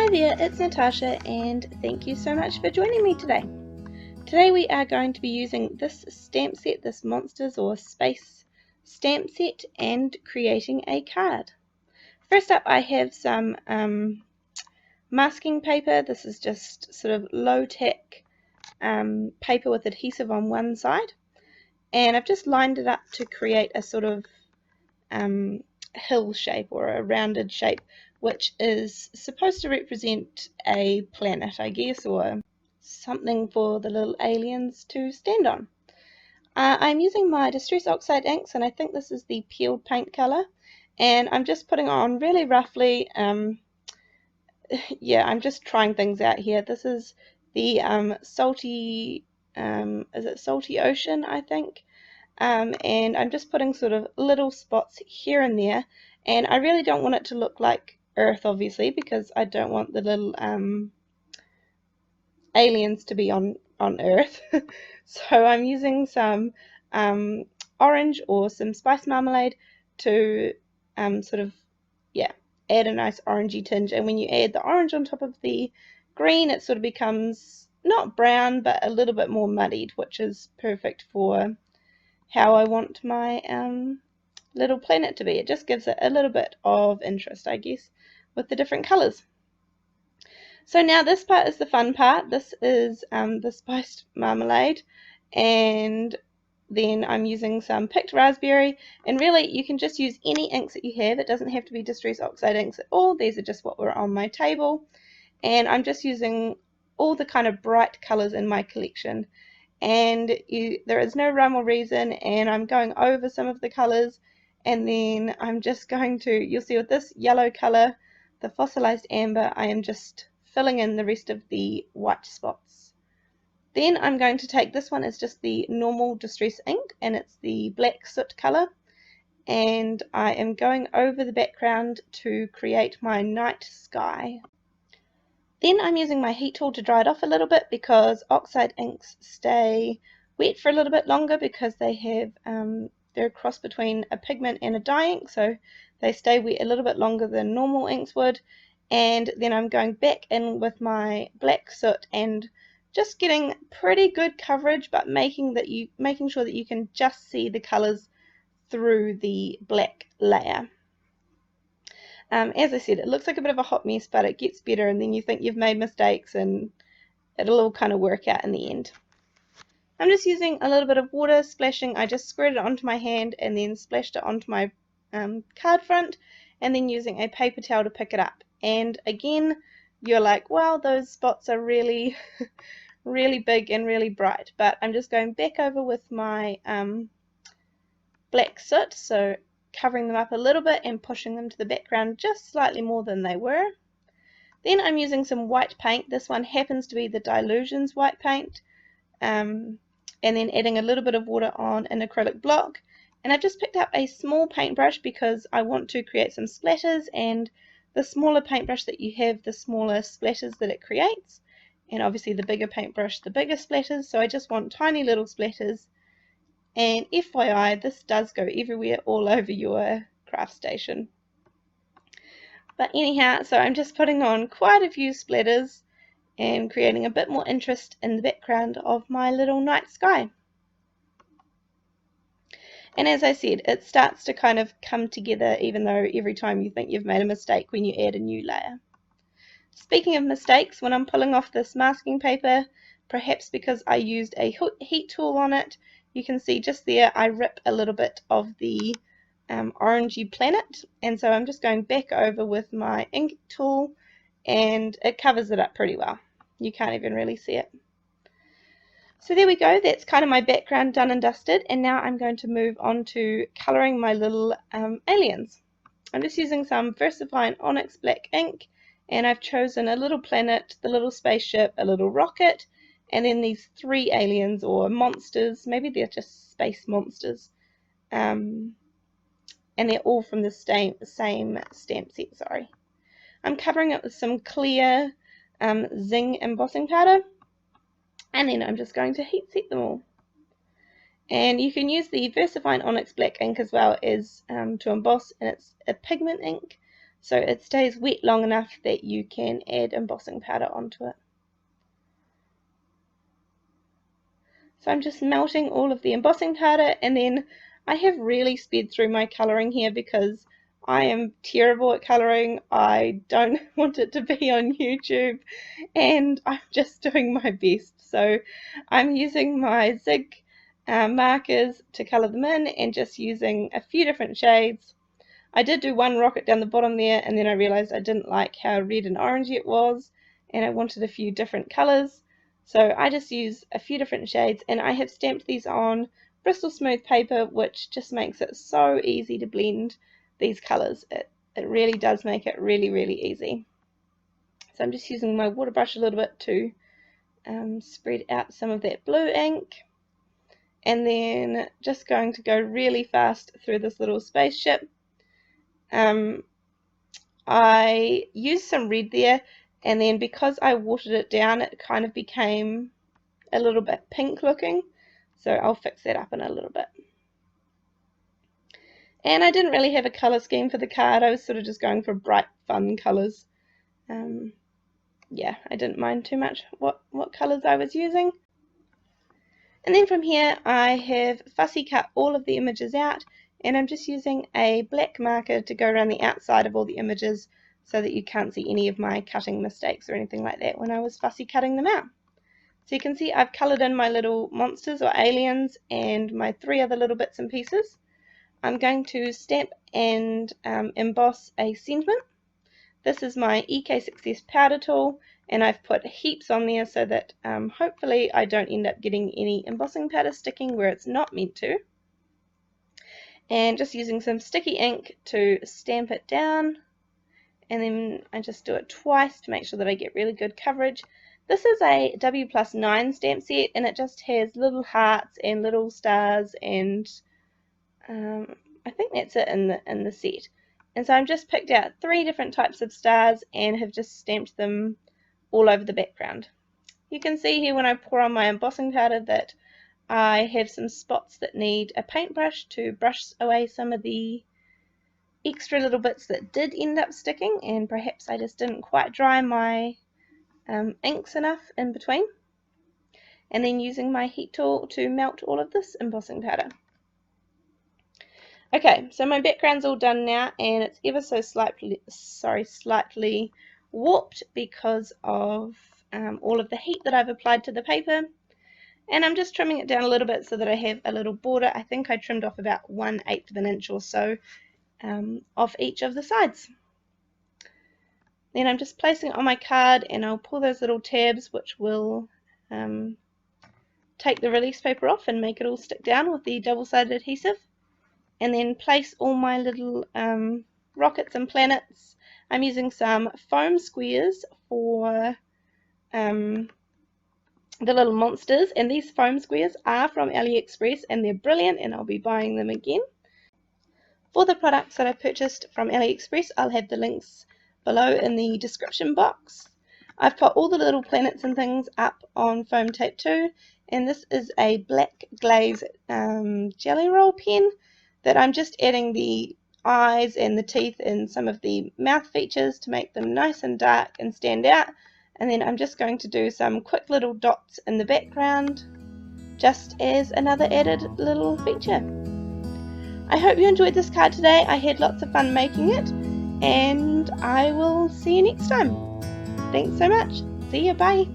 Hi there, it's Natasha and thank you so much for joining me today. Today we are going to be using this stamp set, this Monsters or Space stamp set, and creating a card. First up I have some masking paper. This is just sort of low-tech paper with adhesive on one side, and I've just lined it up to create a sort of hill shape or a rounded shape, which is supposed to represent a planet, I guess, or something for the little aliens to stand on. I'm using my Distress Oxide inks, and I think this is the peeled paint color, and I'm just putting on really roughly. Yeah, I'm just trying things out here. This is the salty, is it Salty Ocean, I think? And I'm just putting sort of little spots here and there, and I really don't want it to look like Earth, obviously, because I don't want the little aliens to be on Earth. So I'm using some orange or some spice marmalade to sort of, yeah, add a nice orangey tinge. And when you add the orange on top of the green, it sort of becomes not brown but a little bit more muddied, which is perfect for how I want my little planet to be. It just gives it a little bit of interest, I guess, with the different colours. So now this part is the fun part. This is the spiced marmalade, and then I'm using some picked raspberry, and really you can just use any inks that you have. It doesn't have to be Distress Oxide inks at all. These are just what were on my table, and I'm just using all the kind of bright colours in my collection. And there is no rhyme or reason, and I'm going over some of the colours, and then I'm just going to, you'll see with this yellow colour, the fossilized amber, I am just filling in the rest of the white spots. Then I'm going to take, this one is just the normal distress ink, and it's the black soot colour, and I am going over the background to create my night sky. Then I'm using my heat tool to dry it off a little bit, because oxide inks stay wet for a little bit longer because they have they're a cross between a pigment and a dye ink, so they stay wet a little bit longer than normal inks would. And then I'm going back in with my black soot and just getting pretty good coverage, but making sure that you can just see the colors through the black layer. As I said, it looks like a bit of a hot mess, but it gets better, and then you think you've made mistakes and it'll all kind of work out in the end. I'm just using a little bit of water splashing. I just squirted it onto my hand and then splashed it onto my card front, and then using a paper towel to pick it up. And again, you're like, wow, those spots are really really big and really bright, but I'm just going back over with my black soot, so covering them up a little bit and pushing them to the background just slightly more than they were. Then I'm using some white paint. This one happens to be the Dilutions white paint, and then adding a little bit of water on an acrylic block. And I've just picked up a small paintbrush because I want to create some splatters, and the smaller paintbrush that you have, the smaller splatters that it creates, and obviously the bigger paintbrush, the bigger splatters. So I just want tiny little splatters. And FYI, this does go everywhere, all over your craft station. But anyhow, so I'm just putting on quite a few splatters and creating a bit more interest in the background of my little night sky. And as I said, it starts to kind of come together, even though every time you think you've made a mistake when you add a new layer. Speaking of mistakes, when I'm pulling off this masking paper, perhaps because I used a heat tool on it, you can see just there I rip a little bit of the orangey planet, and so I'm just going back over with my ink tool, and it covers it up pretty well. You can't even really see it. So there we go, that's kind of my background done and dusted, and now I'm going to move on to colouring my little aliens. I'm just using some VersaFine Onyx black ink, and I've chosen a little planet, the little spaceship, a little rocket, and then these three aliens or monsters. Maybe they're just space monsters, and they're all from the same stamp set. Sorry, I'm covering it with some clear Zing embossing powder, and then I'm just going to heat set them all. And you can use the VersaFine Onyx black ink as well as to emboss, and it's a pigment ink, so it stays wet long enough that you can add embossing powder onto it. So I'm just melting all of the embossing powder, and then I have really sped through my colouring here because I am terrible at colouring. I don't want it to be on YouTube, and I'm just doing my best. So I'm using my Zig markers to colour them in, and just using a few different shades. I did do one rocket down the bottom there, and then I realised I didn't like how red and orangey it was, and I wanted a few different colours. So I just use a few different shades, and I have stamped these on Bristol Smooth paper, which just makes it so easy to blend these colours. It really does make it really, really easy. So I'm just using my water brush a little bit to spread out some of that blue ink, and then just going to go really fast through this little spaceship. I used some red there, and then because I watered it down, it kind of became a little bit pink looking, so I'll fix that up in a little bit. And I didn't really have a colour scheme for the card. I was sort of just going for bright, fun colours. Yeah, I didn't mind too much what colours I was using. And then from here I have fussy cut all of the images out, and I'm just using a black marker to go around the outside of all the images so that you can't see any of my cutting mistakes or anything like that when I was fussy cutting them out. So you can see I've coloured in my little monsters or aliens and my 3 other little bits and pieces. I'm going to stamp and emboss a sentiment. This is my EK Success powder tool, and I've put heaps on there so that hopefully I don't end up getting any embossing powder sticking where it's not meant to. And just using some sticky ink to stamp it down, and then I just do it twice to make sure that I get really good coverage. This is a W+9 stamp set, and it just has little hearts and little stars, and I think that's it in the set. And so I've just picked out 3 different types of stars and have just stamped them all over the background. You can see here when I pour on my embossing powder that I have some spots that need a paintbrush to brush away some of the extra little bits that did end up sticking, and perhaps I just didn't quite dry my inks enough in between. And then using my heat tool to melt all of this embossing powder. Okay, so my background's all done now, and it's ever so slightly warped because of all of the heat that I've applied to the paper. And I'm just trimming it down a little bit so that I have a little border. I think I trimmed off about 1/8 of an inch or so off each of the sides. Then I'm just placing it on my card, and I'll pull those little tabs which will take the release paper off and make it all stick down with the double-sided adhesive. And then place all my little rockets and planets. I'm using some foam squares for the little monsters, and these foam squares are from AliExpress, and they're brilliant, and I'll be buying them again. For the products that I purchased from AliExpress, I'll have the links below in the description box. I've put all the little planets and things up on foam tape too, and this is a black glaze jelly roll pen that I'm just adding the eyes and the teeth and some of the mouth features to make them nice and dark and stand out. And then I'm just going to do some quick little dots in the background just as another added little feature. I hope you enjoyed this card today. I had lots of fun making it, and I will see you next time. Thanks so much. See you. Bye.